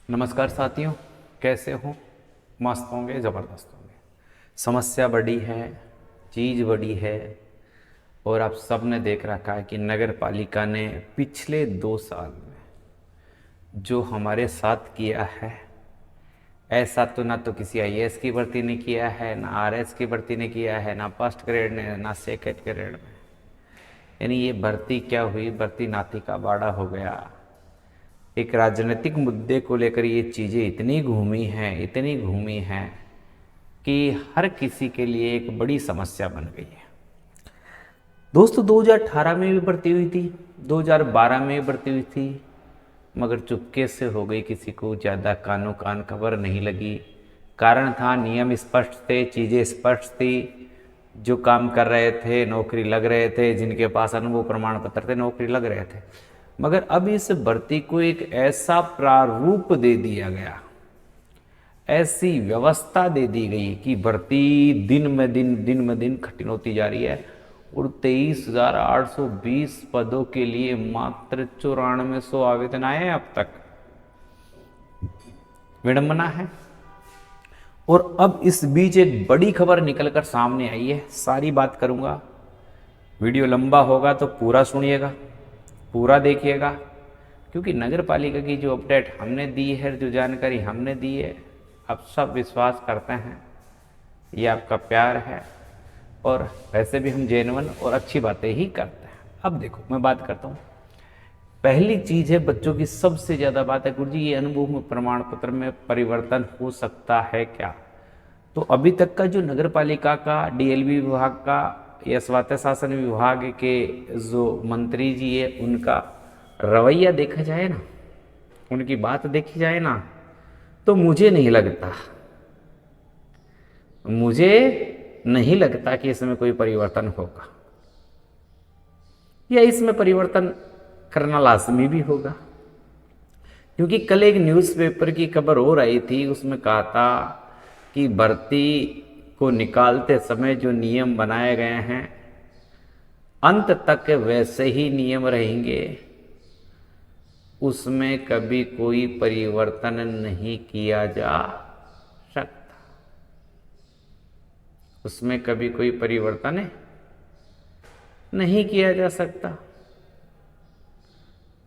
नमस्कार साथियों, कैसे हो? मस्त होंगे, ज़बरदस्त होंगे। समस्या बड़ी है, चीज़ बड़ी है और आप सब ने देख रखा है कि नगर पालिका ने पिछले 2 साल में जो हमारे साथ किया है, ऐसा तो ना तो किसी आईएएस की भर्ती ने किया है, ना आरएस की भर्ती ने किया है, ना फर्स्ट ग्रेड ने, ना सेकंड ग्रेड में। यानी ये भर्ती क्या हुई? भर्ती नाती का बाड़ा हो गया। एक राजनीतिक मुद्दे को लेकर ये चीज़ें इतनी घूमी हैं कि हर किसी के लिए एक बड़ी समस्या बन गई है। दोस्तों, 2018 में भी भर्ती हुई थी, 2012 में भी भर्ती हुई थी, मगर चुपके से हो गई, किसी को ज़्यादा कानो कान खबर नहीं लगी। कारण था, नियम स्पष्ट थे, चीज़ें स्पष्ट थी, जो काम कर रहे थे नौकरी लग रहे थे, जिनके पास अनुभव प्रमाण पत्र थे नौकरी लग रहे थे। मगर अब इस भर्ती को एक ऐसा प्रारूप दे दिया गया, ऐसी व्यवस्था दे दी गई कि भर्ती दिन में दिन कठिन होती जा रही है और 23,820 पदों के लिए मात्र 9400 आवेदन आए हैं अब तक। विडंबना है। और अब इस बीच एक बड़ी खबर निकलकर सामने आई है, सारी बात करूंगा। वीडियो लंबा होगा तो पूरा सुनिएगा, पूरा देखिएगा, क्योंकि नगर पालिका की जो अपडेट हमने दी है, जो जानकारी हमने दी है, आप सब विश्वास करते हैं, ये आपका प्यार है और वैसे भी हम जेन्युइन और अच्छी बातें ही करते हैं। अब देखो, मैं बात करता हूँ। पहली चीज़ है, बच्चों की सबसे ज़्यादा बात है, गुरुजी ये अनुभव प्रमाण पत्र में परिवर्तन हो सकता है क्या? तो अभी तक का जो नगर पालिका का, डीएलबी विभाग का या स्वायत्त शासन विभाग के जो मंत्री जी है, उनका रवैया देखा जाए ना, उनकी बात देखी जाए ना, तो मुझे नहीं लगता कि इसमें कोई परिवर्तन होगा या इसमें परिवर्तन करना लाजमी भी होगा। क्योंकि कल एक न्यूज़पेपर की खबर हो रही थी, उसमें कहा था कि भर्ती को निकालते समय जो नियम बनाए गए हैं अंत तक वैसे ही नियम रहेंगे, उसमें कभी कोई परिवर्तन नहीं किया जा सकता। उसमें कभी कोई परिवर्तन नहीं किया जा सकता।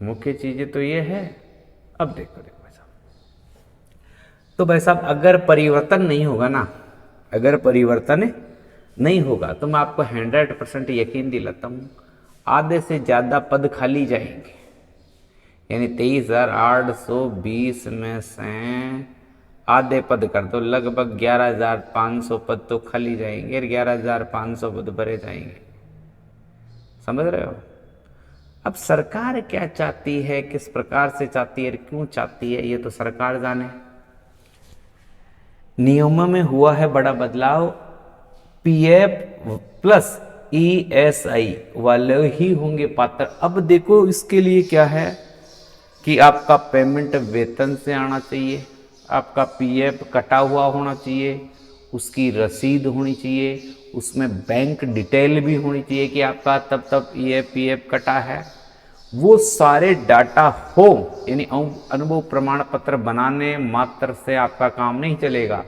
मुख्य चीजें तो ये है। अब देखो भाई साहब, तो भाई साहब अगर परिवर्तन नहीं होगा ना, अगर परिवर्तन नहीं होगा तो मैं आपको 100% यकीन दिलाता हूँ, आधे से ज़्यादा पद खाली जाएंगे। यानी 23,820 में से आधे पद कर दो, लगभग 11,500 पद तो खाली जाएंगे और 11,500 पद भरे जाएंगे। समझ रहे हो? अब सरकार क्या चाहती है, किस प्रकार से चाहती है, क्यों चाहती है, ये तो सरकार जाने। नियमों में हुआ है बड़ा बदलाव, पीएफ प्लस ईएसआई वाले ही होंगे पात्र। अब देखो, इसके लिए क्या है कि आपका पेमेंट वेतन से आना चाहिए, आपका पीएफ कटा हुआ होना चाहिए, उसकी रसीद होनी चाहिए, उसमें बैंक डिटेल भी होनी चाहिए कि आपका तब तब ये पीएफ कटा है। वो सारे डाटा हो, यानी अनुभव प्रमाण पत्र बनाने मात्र से आपका काम नहीं चलेगा।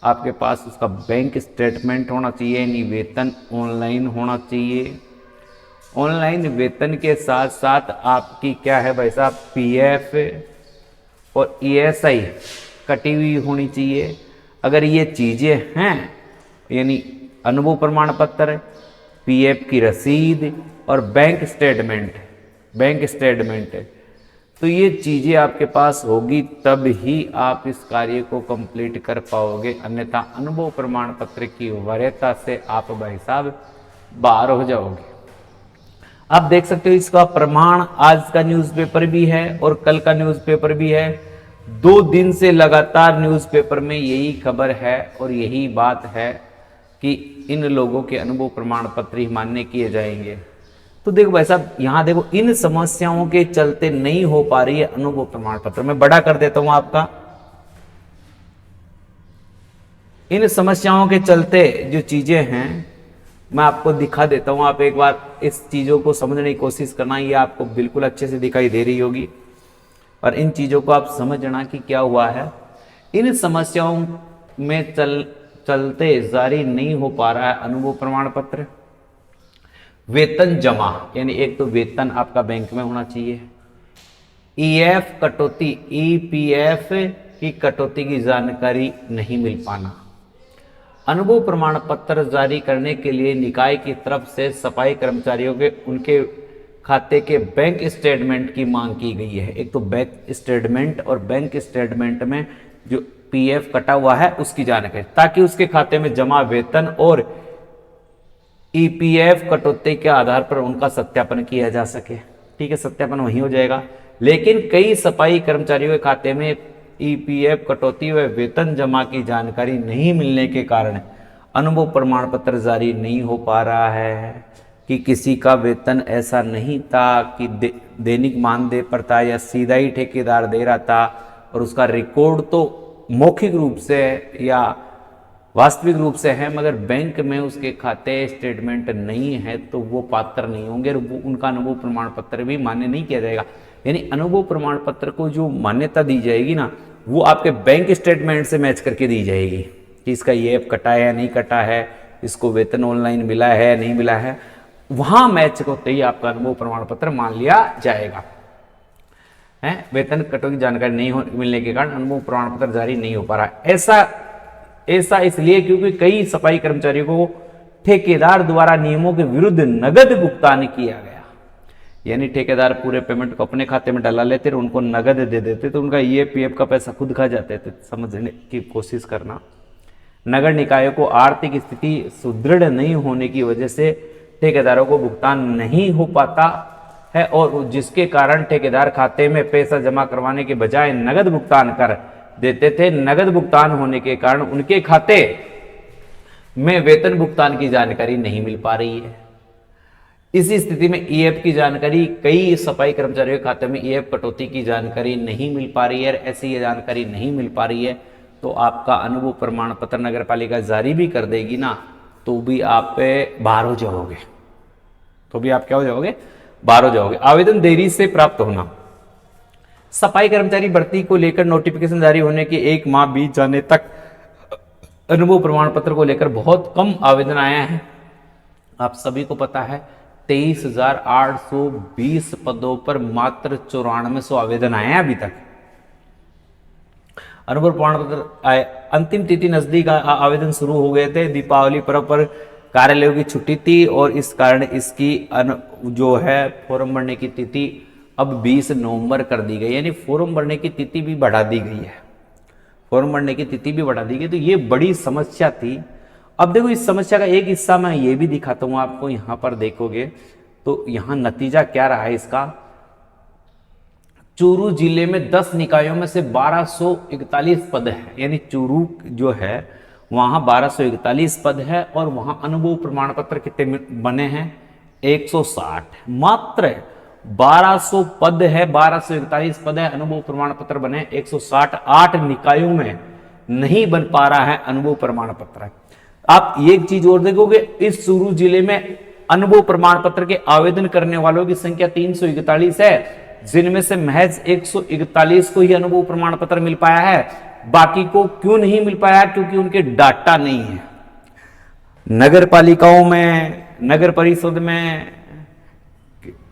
आपके पास उसका बैंक स्टेटमेंट होना चाहिए, यानी वेतन ऑनलाइन होना चाहिए। ऑनलाइन वेतन के साथ साथ आपकी क्या है भाई साहब, पीएफ और ईएसआई कटी हुई होनी चाहिए। अगर ये चीज़ें हैं, यानी अनुभव प्रमाण पत्र, पीएफ की रसीद और बैंक स्टेटमेंट, तो ये चीज़ें आपके पास होगी तब ही आप इस कार्य को कंप्लीट कर पाओगे, अन्यथा अनुभव प्रमाण पत्र की वैधता से आप भाई साहब बाहर हो जाओगे। आप देख सकते हो, इसका प्रमाण आज का न्यूज़पेपर भी है और कल का न्यूज़पेपर भी है। 2 दिन से लगातार न्यूज़पेपर में यही खबर है और यही बात है कि इन लोगों के अनुभव प्रमाण पत्र ही मान्य किए जाएंगे। तो देखो भाई साहब, यहां देखो, इन समस्याओं के चलते नहीं हो पा रही है अनुभव प्रमाण पत्र। मैं बड़ा कर देता हूं आपका, इन समस्याओं के चलते जो चीजें हैं मैं आपको दिखा देता हूं। आप एक बार इस चीजों को समझने की कोशिश करना, ये आपको बिल्कुल अच्छे से दिखाई दे रही होगी। और इन चीजों को आप समझना कि क्या हुआ है। इन समस्याओं में चलते जारी नहीं हो पा रहा है अनुभव प्रमाण पत्र। वेतन जमा, यानी एक तो वेतन आपका बैंक में होना चाहिए। ईएफ कटौती, ईपीएफ की कटौती की जानकारी नहीं मिल पाना। अनुभव प्रमाण पत्र जारी करने के लिए निकाय की तरफ से सफाई कर्मचारियों के उनके खाते के बैंक स्टेटमेंट की मांग की गई है। एक तो बैंक स्टेटमेंट, और बैंक स्टेटमेंट में जो पीएफ कटा हुआ है उसकी जानकारी, ताकि उसके खाते में जमा वेतन और ईपीएफ कटौती के आधार पर उनका सत्यापन किया जा सके। ठीक है, सत्यापन वहीं हो जाएगा। लेकिन कई सफाई कर्मचारियों के खाते में ईपीएफ कटौती व वेतन जमा की जानकारी नहीं मिलने के कारण अनुभव प्रमाण पत्र जारी नहीं हो पा रहा है। कि किसी का वेतन ऐसा नहीं था कि दैनिक मानदेय पर था या सीधा ही ठेकेदार दे रहा था, और उसका रिकॉर्ड तो मौखिक रूप से या वास्तविक रूप से है, मगर बैंक में उसके खाते स्टेटमेंट नहीं है, तो वो पात्र नहीं होंगे और वो उनका अनुभव प्रमाण पत्र भी मान्य नहीं किया जाएगा। यानी अनुभव प्रमाण पत्र को जो मान्यता दी जाएगी ना, वो आपके बैंक स्टेटमेंट से मैच करके दी जाएगी कि इसका ये कटा है या नहीं कटा है, इसको वेतन ऑनलाइन मिला है या नहीं मिला है, वहां मैच होते ही आपका अनुभव प्रमाण पत्र मान लिया जाएगा। है, वेतन कटौती की जानकारी नहीं मिलने के कारण अनुभव प्रमाण पत्र जारी नहीं हो पा रहा। ऐसा इसलिए क्योंकि कई सफाई कर्मचारियों को ठेकेदार द्वारा नियमों के विरुद्ध नगद भुगतान किया गया। यानी ठेकेदार पूरे पेमेंट को अपने खाते में डाला लेते और उनको नगद दे देते, तो उनका ईपीएफ का पैसा खुद खा जाते थे। समझने की कोशिश करना। नगर निकायों को आर्थिक स्थिति सुदृढ़ नहीं होने की वजह से ठेकेदारों को भुगतान नहीं हो पाता है, और जिसके कारण ठेकेदार खाते में पैसा जमा करवाने के बजाय नगद भुगतान कर देते थे। नगद भुगतान होने के कारण उनके खाते में वेतन भुगतान की जानकारी नहीं मिल पा रही है। इसी स्थिति में ईएफ की जानकारी, कई सफाई कर्मचारियों के खाते में ईएफ कटौती की जानकारी नहीं मिल पा रही है। ऐसी ये जानकारी नहीं मिल पा रही है तो आपका अनुभव प्रमाण पत्र नगर पालिका जारी भी कर देगी ना, तो भी आप बाहर हो जाओगे। तो भी आप क्या हो जाओगे? बाहर हो जाओगे। आवेदन देरी से प्राप्त होना। सफाई कर्मचारी भर्ती को लेकर नोटिफिकेशन जारी होने के 1 माह बीत जाने तक अनुभव प्रमाण पत्र को लेकर बहुत कम आवेदन आया है। आप सभी को पता है 23,820 पदों पर मात्र 9400 आवेदन आए हैं अभी तक। अनुभव प्रमाण पत्र आए, अंतिम तिथि नजदीक आवेदन शुरू हो गए थे। दीपावली पर्व पर कार्यालयों की छुट्टी थी और इस कारण इसकी जो है फॉर्म भरने की तिथि अब 20 नवंबर कर दी गई। यानी फॉर्म भरने की तिथि भी बढ़ा दी गई है। फॉर्म भरने की तिथि भी बढ़ा दी गई, तो ये बड़ी समस्या थी। अब देखो, इस समस्या का एक हिस्सा मैं ये भी दिखाता हूं आपको। यहां पर देखोगे तो यहां नतीजा क्या रहा है इसका। चूरू जिले में 10 निकायों में से 1241 पद है। यानी चूरू जो है वहां 1241 पद है, और वहां अनुभव प्रमाण पत्र कितने बने हैं? 160। मात्र 1200 पद है, 1241 पद है, अनुभव प्रमाण पत्र बने 160। 8 निकायों में नहीं बन पा रहा है अनुभव प्रमाण पत्र। आप एक चीज और देखोगे, इस चूरू जिले में अनुभव प्रमाण पत्र के आवेदन करने वालों की संख्या 341 है, जिनमें से महज 141 को ही अनुभव प्रमाण पत्र मिल पाया है। बाकी को क्यों नहीं मिल पाया? क्योंकि उनके डाटा नहीं है। नगर पालिकाओं में, नगर परिषद में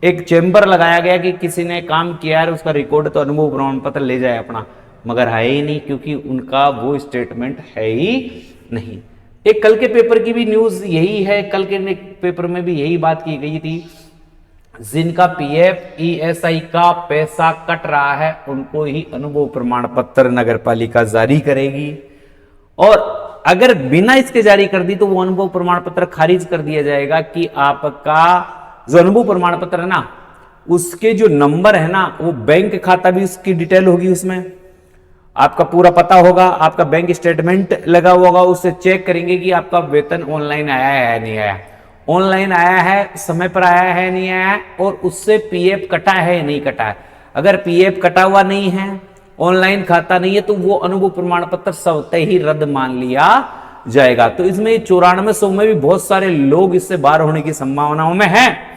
एक चेंबर लगाया गया कि किसी ने काम किया है, उसका रिकॉर्ड तो अनुभव प्रमाण पत्र ले जाए अपना, मगर है ही नहीं, क्योंकि उनका वो स्टेटमेंट है ही नहीं। एक कल के पेपर की भी न्यूज यही है, कल के पेपर में भी यही बात की गई थी, जिनका पीएफ ईएसआई का पैसा कट रहा है उनको ही अनुभव प्रमाण पत्र नगर पालिका जारी करेगी, और अगर बिना इसके जारी कर दी तो वो अनुभव प्रमाण पत्र खारिज कर दिया जाएगा कि आपका जो अनुभव प्रमाण पत्र है ना, उसके जो नंबर है ना, वो बैंक खाता भी उसकी डिटेल होगी, उसमें आपका पूरा पता होगा, आपका बैंक स्टेटमेंट लगा हुआ होगा, उससे चेक करेंगे कि आपका वेतन ऑनलाइन आया है नहीं आया, ऑनलाइन आया है, समय पर आया है नहीं आया, और उससे पीएफ कटा है या नहीं कटा है। अगर पीएफ कटा हुआ नहीं है, ऑनलाइन खाता नहीं है, तो वो अनुभव प्रमाण पत्र स्वतः ही रद्द मान लिया जाएगा। तो इसमें 9400 में भी बहुत सारे लोग इससे बाहर होने की संभावनाओं में है।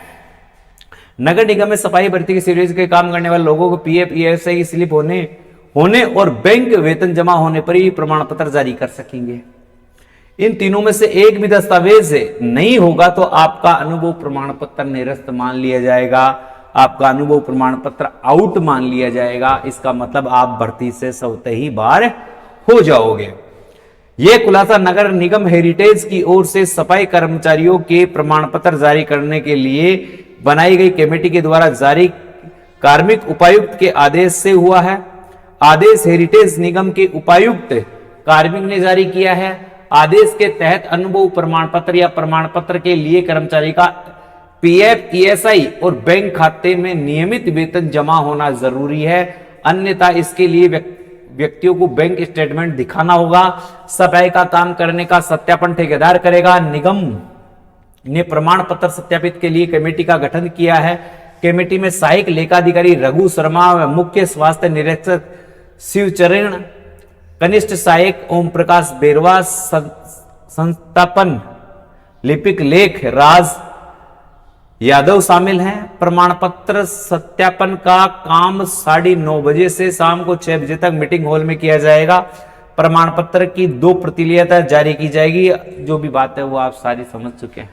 नगर निगम में सफाई भर्ती की सीरीज के काम करने वाले लोगों को पीएफ ईएसआई की स्लिप होने और बैंक वेतन जमा होने पर ही प्रमाण पत्र जारी कर सकेंगे। इन तीनों में से एक भी दस्तावेज नहीं होगा तो आपका अनुभव प्रमाण पत्र निरस्त मान लिया जाएगा, आपका अनुभव प्रमाण पत्र आउट मान लिया जाएगा। इसका मतलब आप भर्ती से स्वतः ही बाहर हो जाओगे। यह खुलासा नगर निगम हेरिटेज की ओर से सफाई कर्मचारियों के प्रमाण पत्र जारी करने के लिए बनाई गई कमेटी के द्वारा जारी कार्मिक उपायुक्त के आदेश से हुआ है। आदेश हेरिटेज निगम के उपायुक्त कार्मिक ने जारी किया है। आदेश के तहत अनुभव प्रमाण पत्र या प्रमाण पत्र के लिए कर्मचारी का पीएफ ईएसआई और बैंक खाते में नियमित वेतन जमा होना जरूरी है, अन्यथा इसके लिए व्यक्तियों को बैंक स्टेटमेंट दिखाना होगा। सफाई का काम करने का सत्यापन ठेकेदार करेगा। निगम ने प्रमाण पत्र सत्यापित के लिए कमेटी का गठन किया है। कमेटी में सहायक लेखाधिकारी रघु शर्मा, मुख्य स्वास्थ्य निरीक्षक शिवचरण, कनिष्ठ सहायक ओम प्रकाश बेरवा, संस्थापन लिपिक लेख राज यादव शामिल हैं। प्रमाण पत्र सत्यापन का काम 9:30 बजे से शाम को 6 बजे तक मीटिंग हॉल में किया जाएगा। प्रमाण पत्र की 2 प्रतिलियता जारी की जाएगी। जो भी बात है वो आप सारी समझ चुके हैं।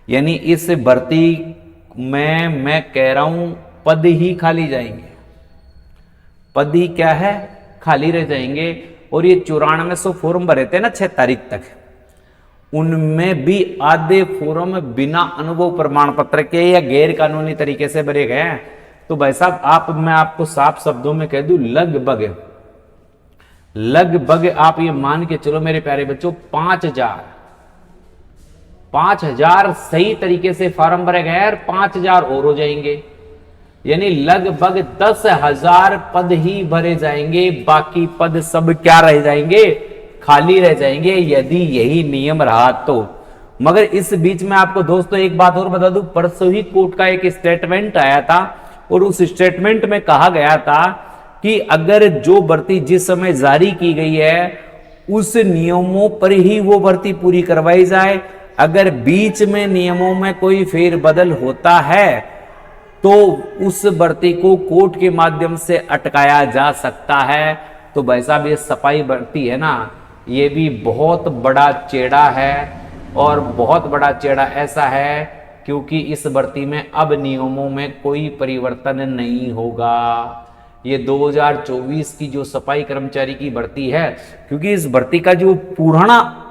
यानी इस भर्ती में मैं कह रहा हूं पद ही खाली जाएंगे, पद ही क्या है, खाली रह जाएंगे। और ये 9400 फॉर्म भरे थे ना 6 तारीख तक, उनमें भी आधे फॉर्म बिना अनुभव प्रमाण पत्र के या गैर कानूनी तरीके से भरे गए हैं। तो भाई साहब मैं आपको साफ शब्दों में कह दूं, लगभग आप ये मान के चलो मेरे प्यारे बच्चों, 5000 सही तरीके से फॉर्म भरे गए और 5000 और हो जाएंगे। यानी लगभग 10,000 पद ही भरे जाएंगे, बाकी पद सब क्या रह जाएंगे, खाली रह जाएंगे, यदि यही नियम रहा तो। मगर इस बीच में आपको दोस्तों एक बात और बता दूं, परसों ही कोर्ट का एक स्टेटमेंट आया था और उस स्टेटमेंट में कहा गया था कि अगर जो भर्ती जिस समय जारी की गई है उस नियमों पर ही वो भर्ती पूरी करवाई जाए। अगर बीच में नियमों में कोई फेरबदल होता है तो उस भर्ती को कोर्ट के माध्यम से अटकाया जा सकता है। तो भाई साहब ये सफाई भर्ती है ना, ये भी बहुत बड़ा चेड़ा है और बहुत बड़ा चेड़ा ऐसा है क्योंकि इस भर्ती में अब नियमों में कोई परिवर्तन नहीं होगा। ये 2024 की जो सफाई कर्मचारी की भर्ती है, क्योंकि इस भर्ती का जो पुराना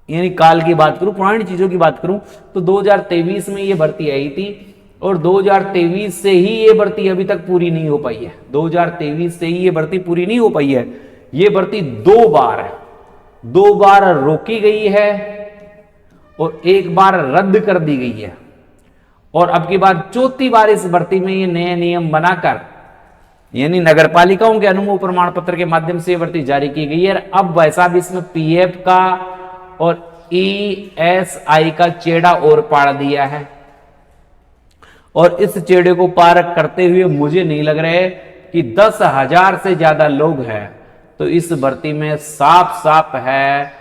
यानी काल की बात करूं, पुरानी चीजों की बात करूं तो 2023 में ये भर्ती आई थी और 2023 से ही ये भर्ती अभी तक पूरी नहीं हो पाई है। 2023 से ही ये भर्ती पूरी नहीं हो पाई है। ये भर्ती 2 बार रोकी गई है और 1 बार रद्द कर दी गई है और अब की बार 4थी बार इस भर्ती में ये नए नियम बनाकर यानी नगर पालिकाओं के अनुभव प्रमाण पत्र के माध्यम से ये भर्ती जारी की गई है। अब भाई साहब इसमें पीएफ का और ईएसआई का चेड़ा और पाड़ दिया है और इस चेड़े को पार करते हुए मुझे नहीं लग रहा है कि 10,000 से ज्यादा लोग हैं। तो इस भर्ती में साफ है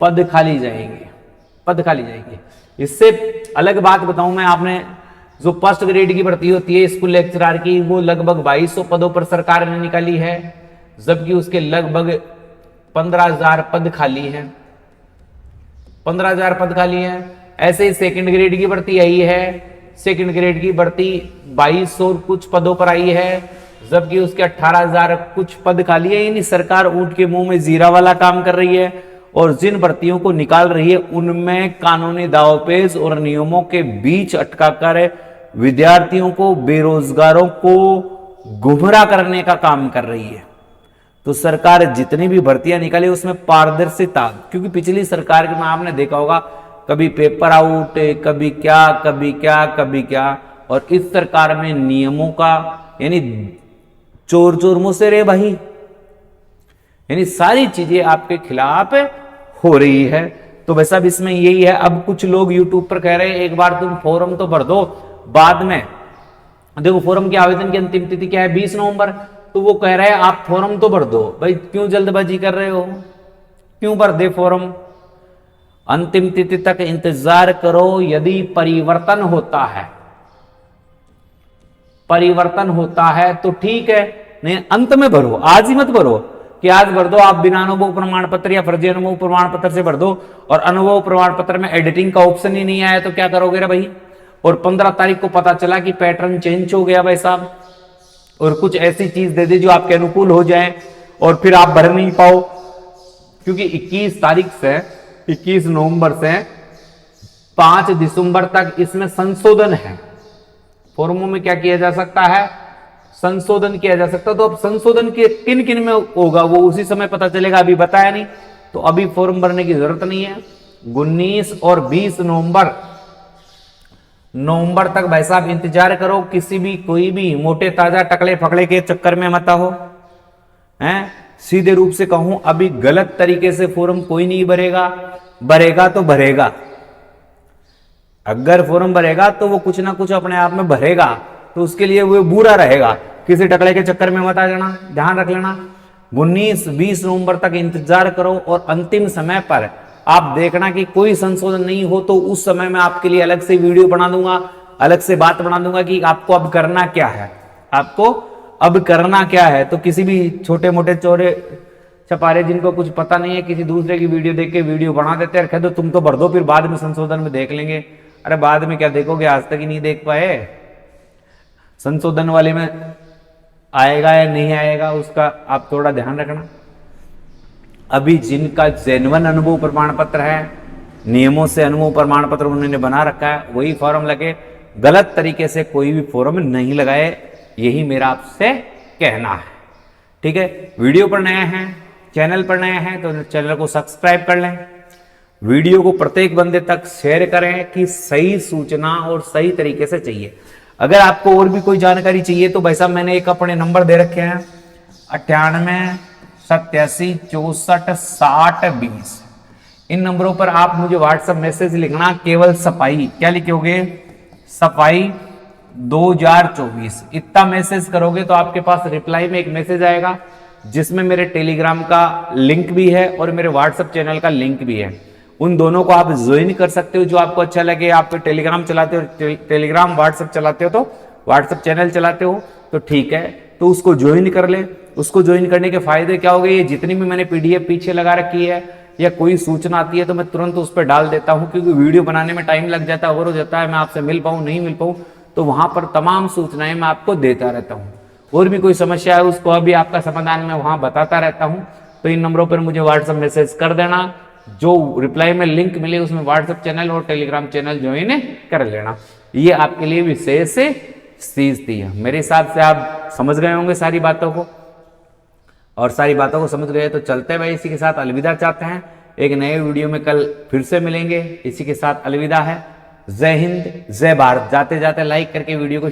पद खाली जाएंगे। इससे अलग बात बताऊं मैं, आपने जो फर्स्ट ग्रेड की भर्ती होती है स्कूल लेक्चरर की, वो लगभग 2200 पदों पर सरकार ने निकाली है, जबकि उसके लगभग 15,000 पद खाली हैं। 15,000 पद खाली हैं। ऐसे ही सेकंड ग्रेड की भर्ती आई है, सेकंड ग्रेड की भर्ती 2200 कुछ पदों पर आई है, जबकि उसके 18,000 कुछ पद खाली है। यानी सरकार ऊंट के मुंह में जीरा वाला काम कर रही है और जिन भर्तियों को निकाल रही है उनमें कानूनी दावपेच और नियमों के बीच अटकाकर विद्यार्थियों को, बेरोजगारों को गुमराह करने का काम कर रही है। तो सरकार जितनी भी भर्तियां निकाली उसमें पारदर्शिता, क्योंकि पिछली सरकार में आपने देखा होगा कभी पेपर आउट, कभी क्या, और इस सरकार में नियमों का यानी चोर मुंह से रे भाई, यानी सारी चीजें आपके खिलाफ हो रही है। तो वैसा भी इसमें यही है। अब कुछ लोग यूट्यूब पर कह रहे हैं एक बार तुम फॉर्म तो भर दो, बाद में देखो फॉर्म के आवेदन की अंतिम तिथि क्या है 20 नवंबर, तो वो कह रहे हैं आप फॉर्म तो भर दो। भाई क्यों जल्दबाजी कर रहे हो, क्यों भर दे फॉर्म, अंतिम तिथि तक इंतजार करो। यदि परिवर्तन होता है परिवर्तन होता है तो ठीक है, नहीं अंत में भरो, आज ही मत भरो कि आज भर दो आप बिना अनुभव प्रमाण पत्र या फर्जी अनुभव प्रमाण पत्र से भर दो और अनुभव प्रमाण पत्र में एडिटिंग का ऑप्शन ही नहीं आया तो क्या करोगे रे भाई। और 15 तारीख को पता चला कि पैटर्न चेंज हो गया भाई साहब, और कुछ ऐसी चीज दे दे जो आपके अनुकूल हो जाए और फिर आप भर नहीं पाओ, क्योंकि 21 नवंबर से 5 दिसंबर तक इसमें संशोधन है। फॉर्मों में क्या किया जा सकता है, संशोधन किया जा सकता है। तो अब संशोधन के किन किन में होगा वो उसी समय पता चलेगा, अभी बताया नहीं तो अभी फॉर्म भरने की जरूरत नहीं है। 19 और 20 नवंबर तक भाई साहब इंतजार करो, किसी भी कोई भी मोटे ताजा टकले फकड़े के चक्कर में मत हो हैं। सीधे रूप से कहूं, अभी गलत तरीके से फॉर्म कोई नहीं भरेगा, भरेगा तो भरेगा, अगर फॉर्म भरेगा तो वो कुछ ना कुछ अपने आप में भरेगा, तो उसके लिए वो बुरा रहेगा। किसी टकले के चक्कर में मत आ जाना, ध्यान रख लेना। 19-20 नवंबर तक इंतजार करो और अंतिम समय पर आप देखना कि कोई संशोधन नहीं हो तो उस समय मैं आपके लिए अलग से वीडियो बना दूंगा, अलग से बात बना दूंगा कि आपको अब करना क्या है, आपको अब करना क्या है। तो किसी भी छोटे मोटे चोरे छपारे जिनको कुछ पता नहीं है, किसी दूसरे की वीडियो देख के वीडियो बना देते हैं, कह दो तुम तो भर दो फिर बाद में संशोधन में देख लेंगे। अरे बाद में क्या देखोगे, आज तक ही नहीं देख पाए। संशोधन वाले में आएगा या नहीं आएगा उसका आप थोड़ा ध्यान रखना। अभी जिनका जेन्युइन अनुभव प्रमाण पत्र है, नियमों से अनुभव प्रमाण पत्र उन्होंने बना रखा है, वही फॉर्म लगे, गलत तरीके से कोई भी फॉर्म नहीं लगाए, यही मेरा आपसे कहना है। ठीक है, वीडियो पर नया है, चैनल पर नया है तो चैनल को सब्सक्राइब कर लें, वीडियो को प्रत्येक बंदे तक शेयर करें कि सही सूचना और सही तरीके से चाहिए। अगर आपको और भी कोई जानकारी चाहिए तो भाई साहब मैंने एक अपने नंबर दे रखे हैं 98 87 64 60 20। इन नंबरों पर आप मुझे व्हाट्सएप मैसेज लिखना, केवल सफाई, क्या लिखोगे, सफाई 2024 इतना मैसेज करोगे तो आपके पास रिप्लाई में एक मैसेज आएगा जिसमें मेरे टेलीग्राम का लिंक भी है और मेरे व्हाट्सएप चैनल का लिंक भी है। उन दोनों को आप ज्वाइन कर सकते हो, जो आपको अच्छा लगे। आप टेलीग्राम चलाते हो, टेलीग्राम, व्हाट्सएप चलाते हो तो व्हाट्सएप चैनल चलाते हो तो ठीक है, तो उसको ज्वाइन कर ले। उसको ज्वाइन करने के फायदे क्या हो गए, ये जितनी भी मैंने पीडीएफ पीछे लगा रखी है या कोई सूचना आती है तो मैं तुरंत उस पर डाल देता हूँ, क्योंकि वीडियो बनाने में टाइम लग जाता है, और हो जाता है, मैं आपसे मिल पाऊँ नहीं मिल पाऊँ, तो वहां पर तमाम सूचनाएं मैं आपको देता रहता हूँ। और भी कोई समस्या है उसको अभी आपका समाधान मैं वहां बताता रहता हूँ। तो इन नंबरों पर मुझे व्हाट्सएप मैसेज कर देना, जो रिप्लाई में लिंक मिले उसमें व्हाट्सएप चैनल और टेलीग्राम चैनल ज्वाइन कर लेना। ये आपके लिए विशेष चीज थी। मेरे हिसाब से आप समझ गए होंगे सारी बातों को, और सारी बातों को समझ गए तो चलते हैं भाई, इसी के साथ अलविदा चाहते हैं। एक नए वीडियो में कल फिर से मिलेंगे, इसी के साथ अलविदा है। जय हिंद, जय भारत। जाते जाते लाइक करके वीडियो को